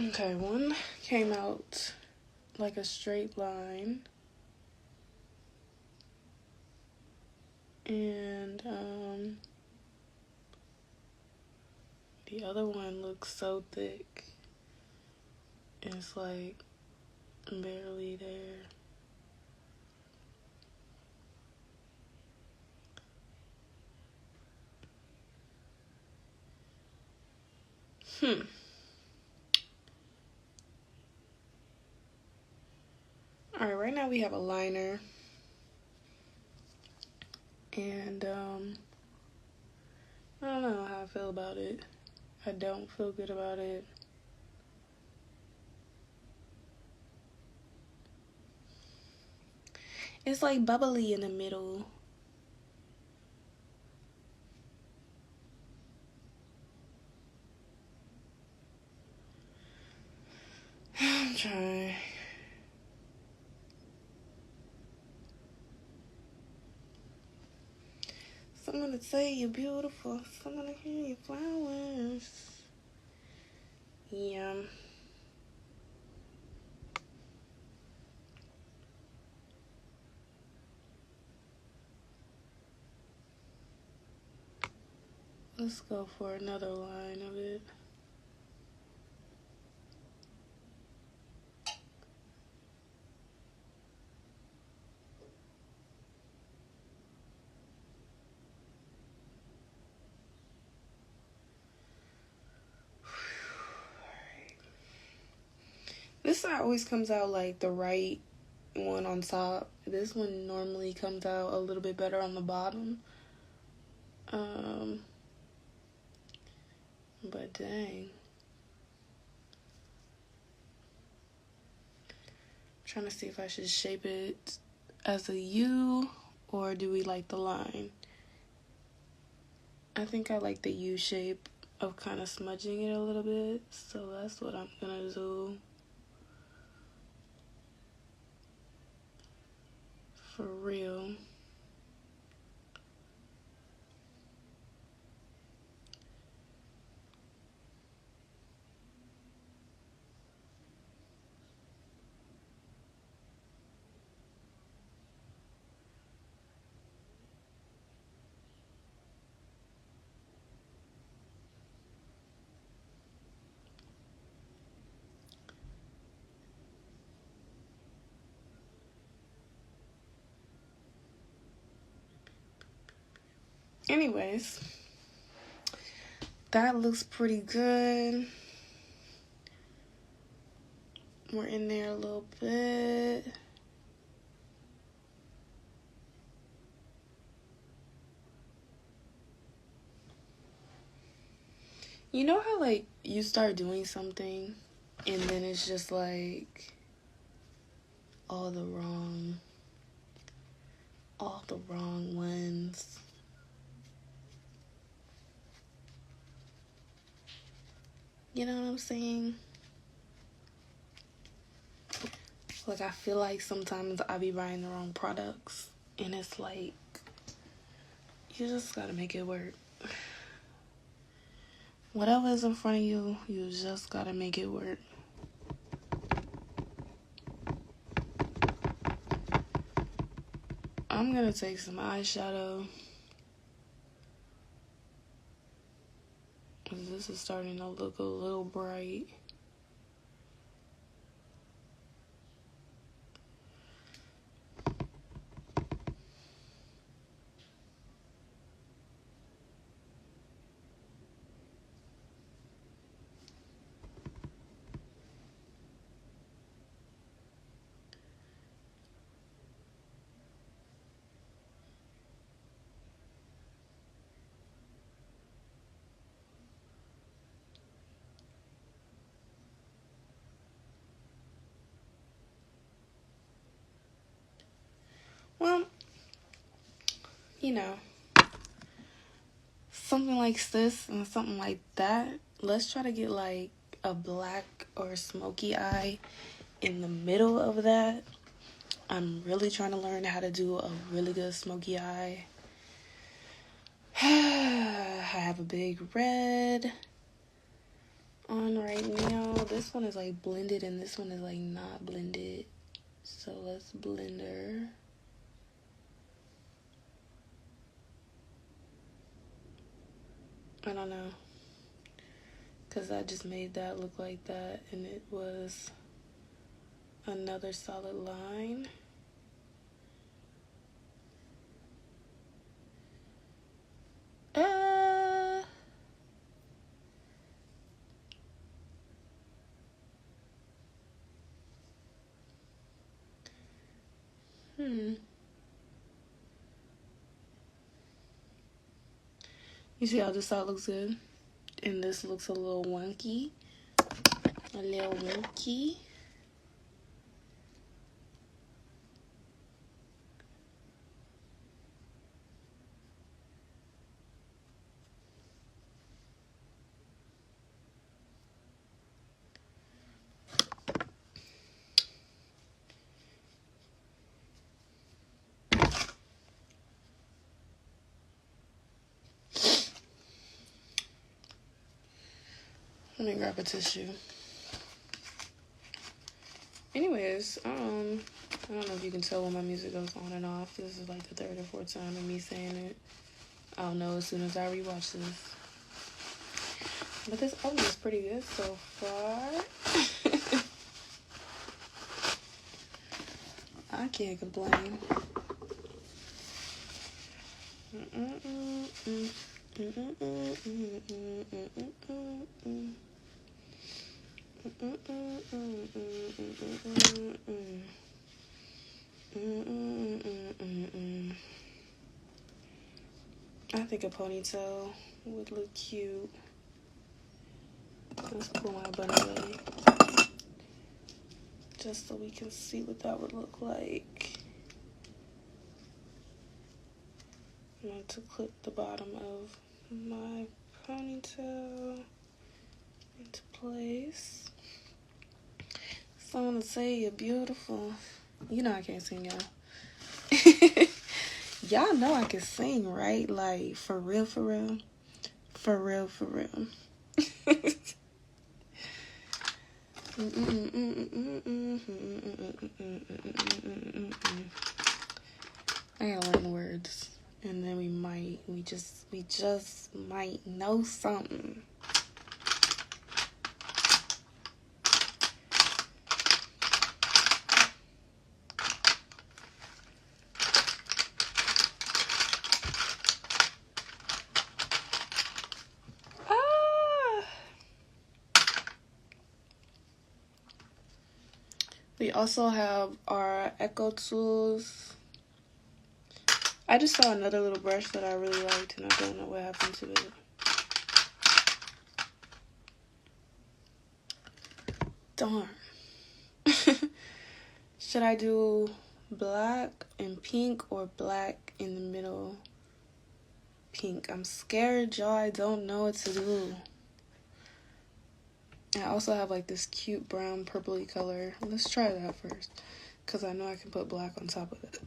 Okay, one came out like a straight line. And the other one looks so thick. It's like barely there. Alright, right now we have a liner. And I don't know how I feel about it. I don't feel good about it. It's like bubbly in the middle. I'm trying. Someone to say you're beautiful. Someone to hear your flowers. Yeah. Let's go for another line of it. This side always comes out like the right one on top. This one normally comes out a little bit better on the bottom. But dang. I'm trying to see if I should shape it as a U or do we like the line? I think I like the U shape of kind of smudging it a little bit. So that's what I'm gonna do. For real. Anyways, that looks pretty good. We're in there a little bit. You know how like you start doing something and then it's just like all the wrong ones. You know what I'm saying? Like I feel like sometimes I be buying the wrong products and it's like you just gotta make it work. Whatever is in front of you, you just gotta make it work. I'm gonna take some eyeshadow. This is starting to look a little bright. Well, you know, something like this and something like that. Let's try to get like a black or smoky eye in the middle of that. I'm really trying to learn how to do a really good smoky eye. I have a big red. on right now. This one is like blended and this one is like not blended. So let's blender. I don't know, because I just made that look like that and it was another solid line. You see how this side looks good? And this looks a little wonky. A little wonky. Let me grab a tissue. Anyways, I don't know if you can tell when my music goes on and off. This is like the third or fourth time of me saying it. I'll know as soon as I rewatch this. But this album is pretty good so far. I can't complain. I think a ponytail would look cute. Let's pull my bun away just so we can see what that would look like. I'm going to clip the bottom of my ponytail into place. Someone to say you're beautiful. You know I can't sing, y'all. Y'all know I can sing, right? Like, for real, for real. For real, for real. I gotta learn words. And then we just might know something. We also have our Echo tools. I just saw another little brush that I really liked and I don't know what happened to it. Darn. Should I do black and pink or black in the middle pink? I'm scared, y'all. I don't know what to do. I also have like this cute brown purpley color. Let's try that first, because I know I can put black on top of it.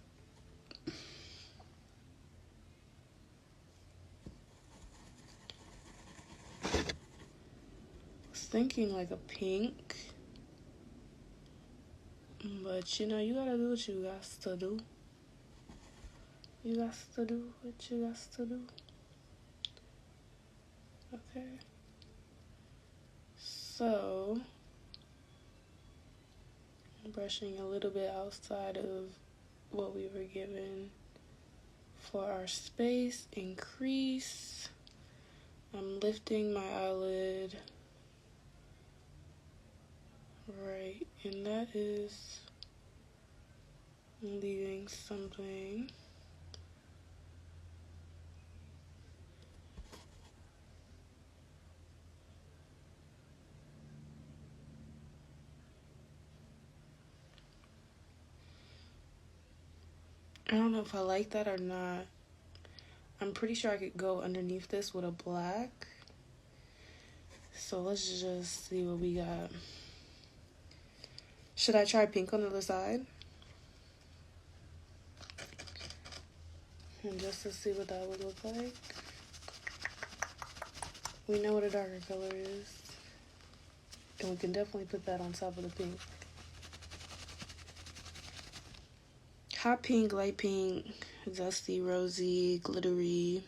I was thinking like a pink, but you know, you gotta do what you got to do. You got to do what you got to do. Okay. So, I'm brushing a little bit outside of what we were given for our space and crease. I'm lifting my eyelid. Right, and that is leaving something. I don't know if I like that or not. I'm pretty sure I could go underneath this with a black. So let's just see what we got. Should I try pink on the other side? And just to see what that would look like. We know what a darker color is. And we can definitely put that on top of the pink. Hot pink, light pink, dusty, rosy, glittery.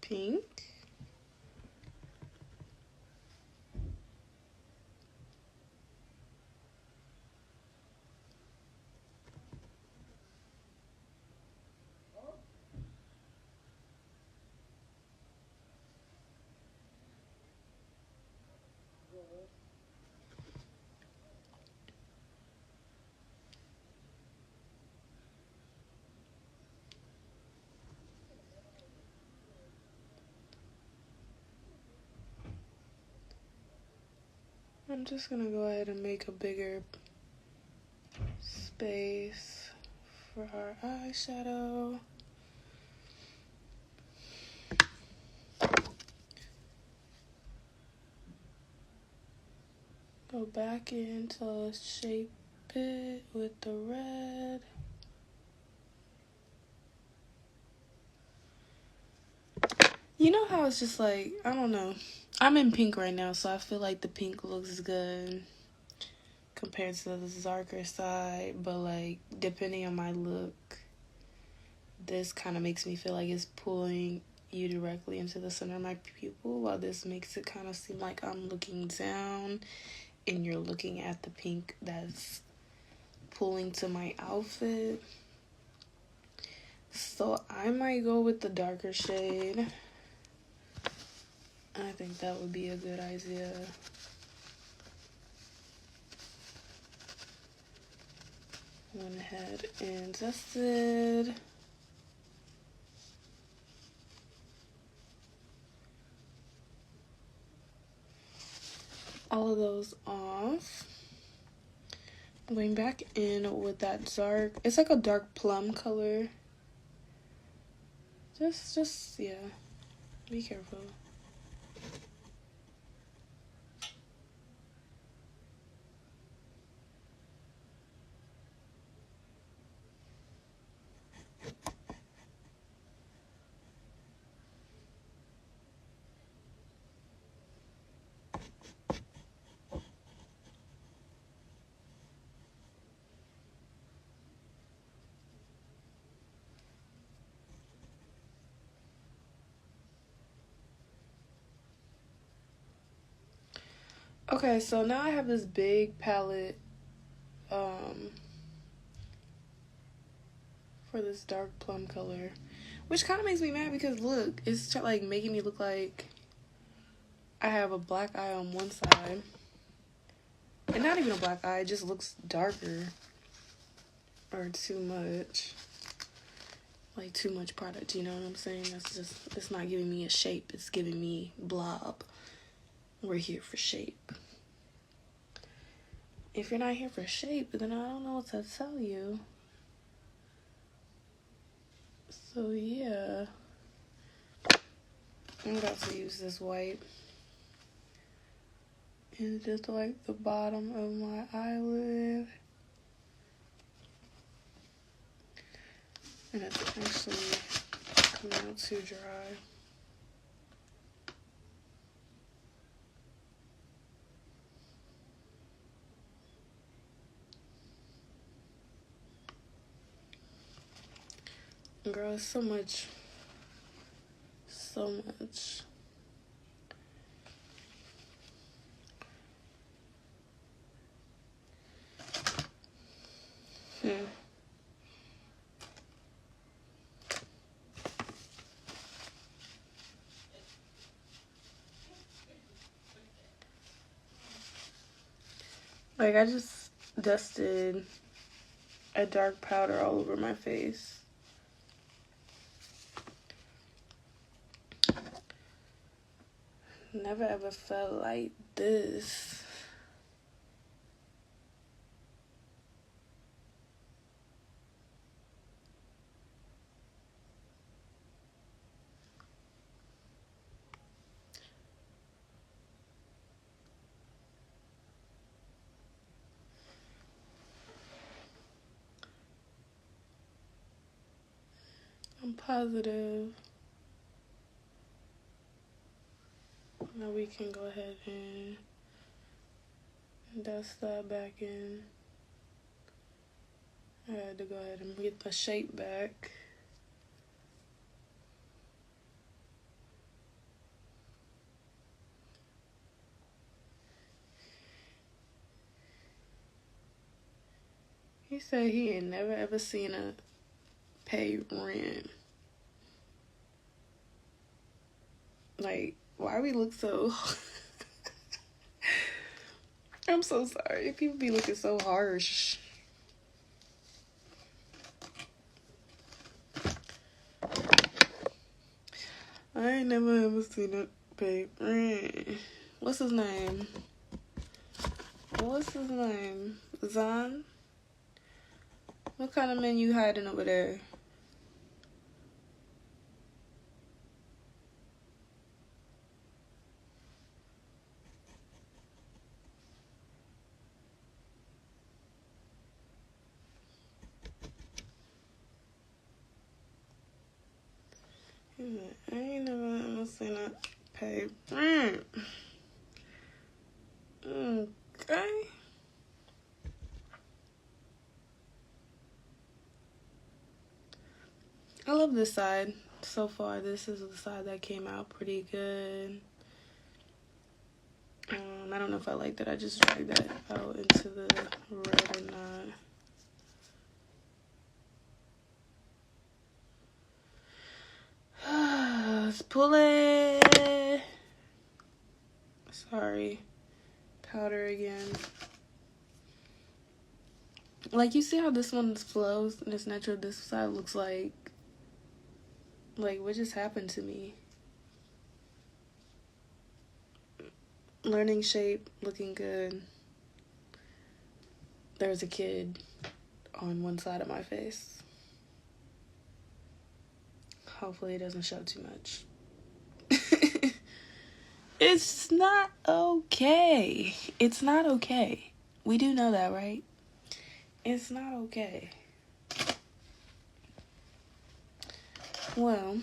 Pink. I'm just gonna go ahead and make a bigger space for our eyeshadow. Go back in to shape it with the red. You know how it's just like, I don't know. I'm in pink right now, so I feel like the pink looks good compared to the darker side. But like, depending on my look, this kind of makes me feel like it's pulling you directly into the center of my pupil, while this makes it kind of seem like I'm looking down and you're looking at the pink that's pulling to my outfit. So I might go with the darker shade. I think that would be a good idea. Went ahead and dusted. All of those off. Going back in with that dark, it's like a dark plum color. Just yeah, be careful. Okay, so now I have this big palette for this dark plum color, which kind of makes me mad because look, it's like making me look like I have a black eye on one side. And not even a black eye, it just looks darker. Or too much. Like too much product, you know what I'm saying? That's just, it's not giving me a shape, it's giving me blob. We're here for shape. If you're not here for shape, then I don't know what to tell you. So yeah. I'm about to use this white. And just like the bottom of my eyelid. And it's actually coming out too dry. Girl, it's so much. So much. Like, I just dusted a dark powder all over my face. Never ever felt like this. positive. Now we can go ahead and dust that back in. I had to go ahead and get the shape back. He said he ain't never ever seen a pay rent. Like, why we look so... I'm so sorry. People be looking so harsh. I ain't never ever seen a pay rent. What's his name? Zan? What kind of men you hiding over there? I ain't never ever seen a pay rent. Okay. I love this side. So far, this is the side that came out pretty good. I don't know if I like that I just dragged that out into the red or not. Let's pull it. Sorry. Powder again. Like, you see how this one flows and it's natural? This side looks like what just happened to me? Learning shape, looking good. There's a kid on one side of my face. Hopefully it doesn't show too much. It's not okay. It's not okay. We do know that, right? It's not okay. Well,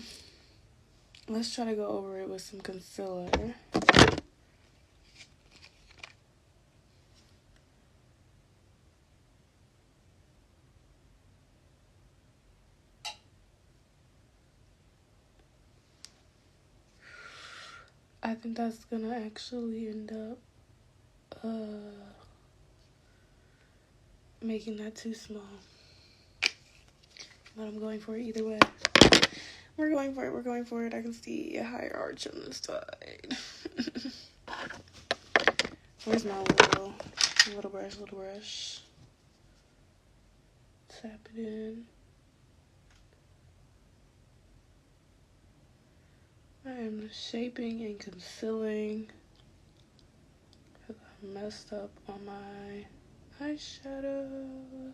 let's try to go over it with some concealer. I think that's gonna actually end up making that too small. But I'm going for it either way. We're going for it. I can see a higher arch on this side. Where's my little brush? Tap it in. I am shaping and concealing because I messed up on my eyeshadow.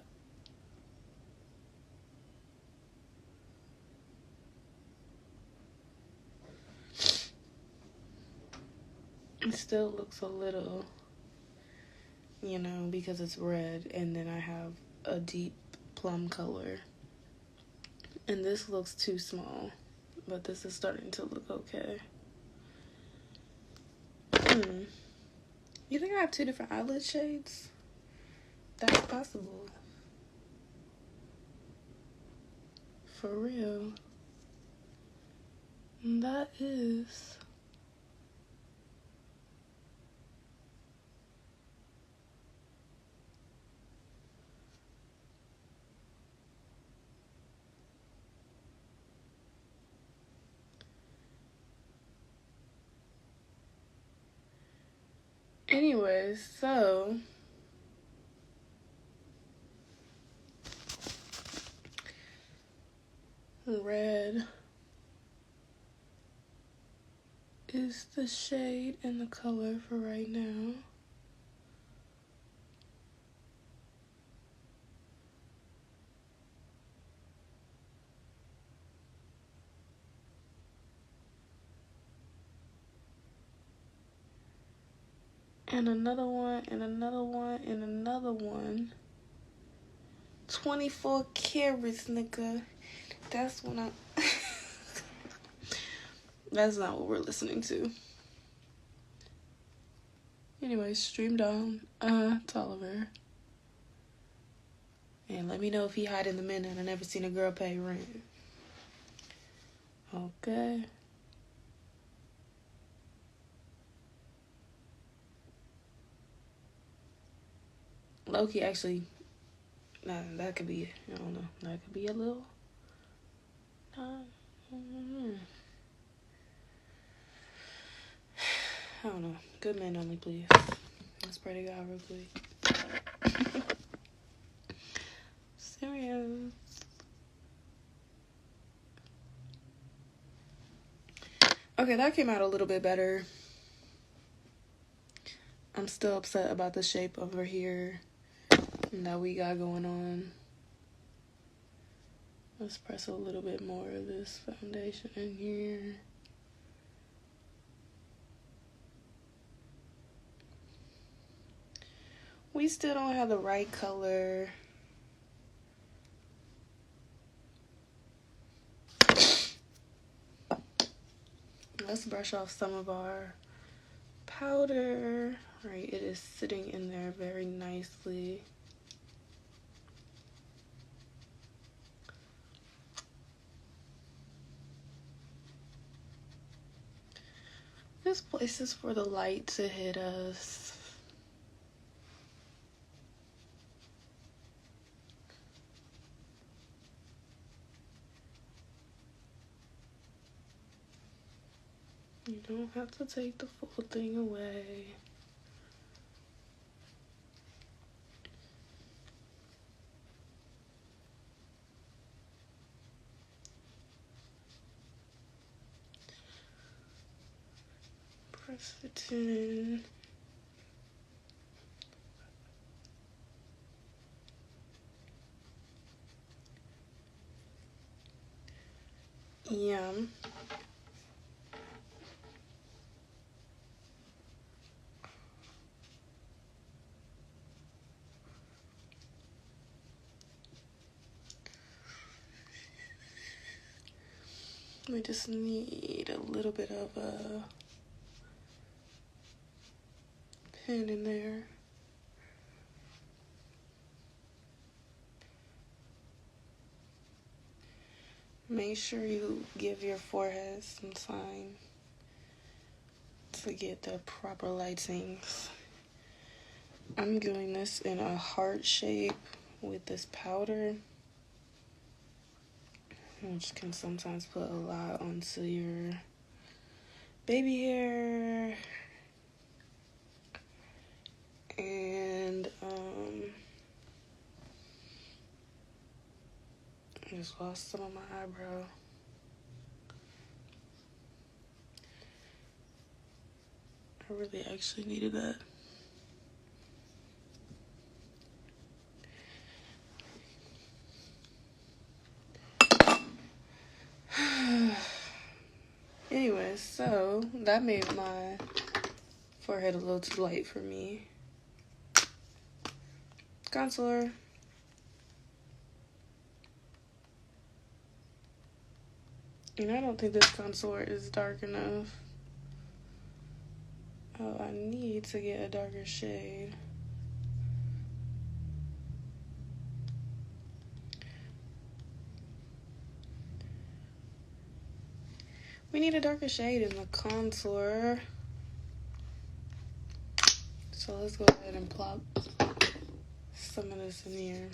It still looks a little, because it's red and then I have a deep plum color. And this looks too small, but this is starting to look okay. You think I have two different eyelid shades? That's possible. For real. And that is... Anyways, so red is the shade and the color for right now. And another one, and another one, and another one. 24 carats, nigga. That's when I... That's not what we're listening to. Anyway, stream down Tolliver. And let me know if he hide in the minute. I never seen a girl pay rent. Okay. Loki actually... Nah, that could be... I don't know. That could be a little... I don't know. Good men only, please. Let's pray to God real quick. Serious. Okay, that came out a little bit better. I'm still upset about the shape over here that we got going on. Let's press a little bit more of this foundation in here. We still don't have the right color. Let's brush off some of our powder. Right, it is sitting in there very nicely. This place is for the light to hit us. You don't have to take the full thing away. Press it in. Yum. We just need a little bit of a pin in there. Make sure you give your forehead some time to get the proper lightings. I'm doing this in a heart shape with this powder, which can sometimes put a lot onto your baby hair. And I just lost some of my eyebrow. I really actually needed that. Anyway, so that made my forehead a little too light for me. Concealer. And I don't think this concealer is dark enough. Oh, I need to get a darker shade. We need a darker shade in the contour. So let's go ahead and plop some of this in here.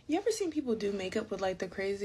You ever seen people do makeup with like the craziest